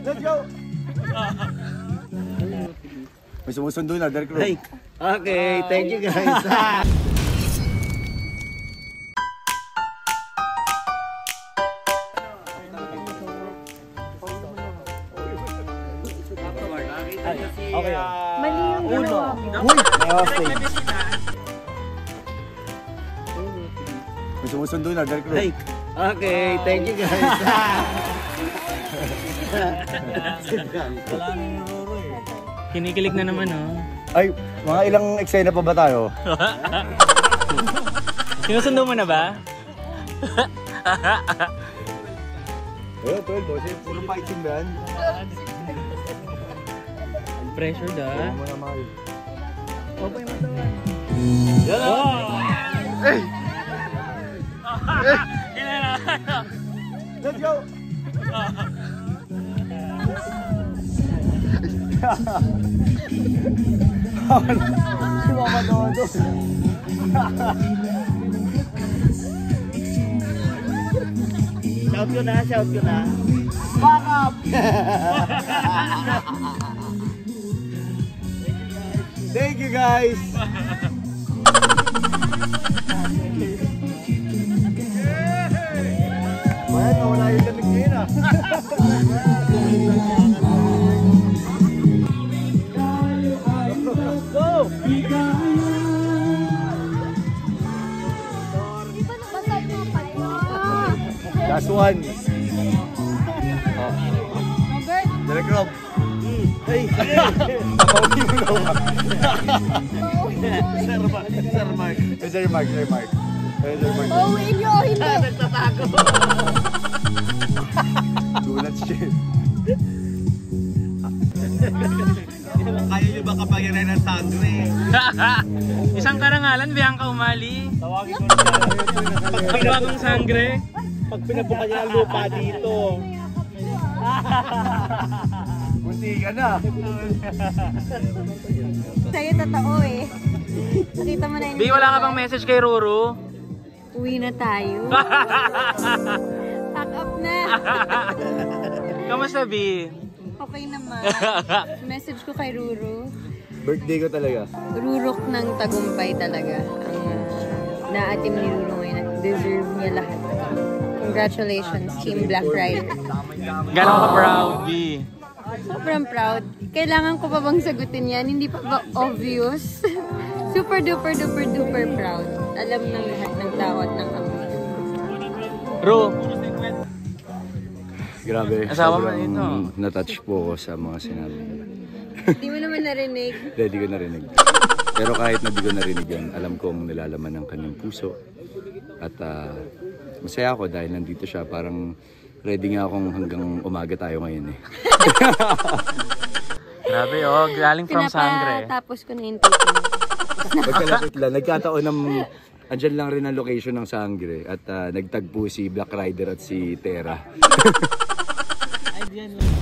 Let's go! May sumusundo na, Derek Rowe. Okay, thank you guys. Okay. Mali yung ginawa mo. Uy! May sumusundo na, Derek Rowe. Okay, thank you guys. Kinikilig na naman, oh. Ay, mga ilang eksena pa ba tayo? Sinusundo mo na ba? Ayun, 12, boss. Puro fighting ba yan? Pressure da. Ayun mo na, mahal. Okay mo to. Yan o! Let's go! Si Mama Dodo. Shout ko na, shout ko na. Back up! Thank you guys! Bayan, nawala yung lamig ngayon ah. Go! Di ba nabasag mo pa yun? Last one. Robert? Derek Rob. Hey, Pauwi mo na ba? Sir Mark. Sir Mark. Sir Mark. Pauwiin nyo, hindi. Nagtatago. Gulat siya. Kaya nyo ba kapangyarihan ng sangre? Isang karangalan, Bianca Umali. Tawagin ko na siya. Pagbagong sangre. Pag pinabuka niya ang lupa dito. Kunti ka na. Sa'yo totoo eh. Nakita mo na yun. Bi, wala ka bang message kay Ruru? Uwi na tayo. Pack up na. Kamusta, Bi? Okay naman. Message ko kay Ruru. Birthday ko talaga. Rurok ng tagumpay talaga. Ang naatim ni Ruru ngayon. Deserve niya lahat. Congratulations, Team Black Rider. Gano'n ka proud, Bi? Sobrang proud. Kailangan ko pa bang sagutin yan? Hindi pa ba obvious? Super duper duper duper proud. Alam ng lahat ng tao at ng ama. Ru, Grabe. Asawa mo sobrang ito. Na-touch po ako sa mga sinabi niya. Hindi mo naman narinig. Hindi ko narinig. Pero kahit na di ko narinig yan, alam kong nilalaman ng kanyang puso. At masaya ako dahil nandito siya. Parang ready nga akong hanggang umaga tayo ngayon eh. grabe, oh. Galing from Sangre. Tapos ko na yung taping. Pagkalapit lang, nagkataon ng andyan lang rin ang location ng Sangre at nagtagpo si Black Rider at si Tera. Ay, diyan lang.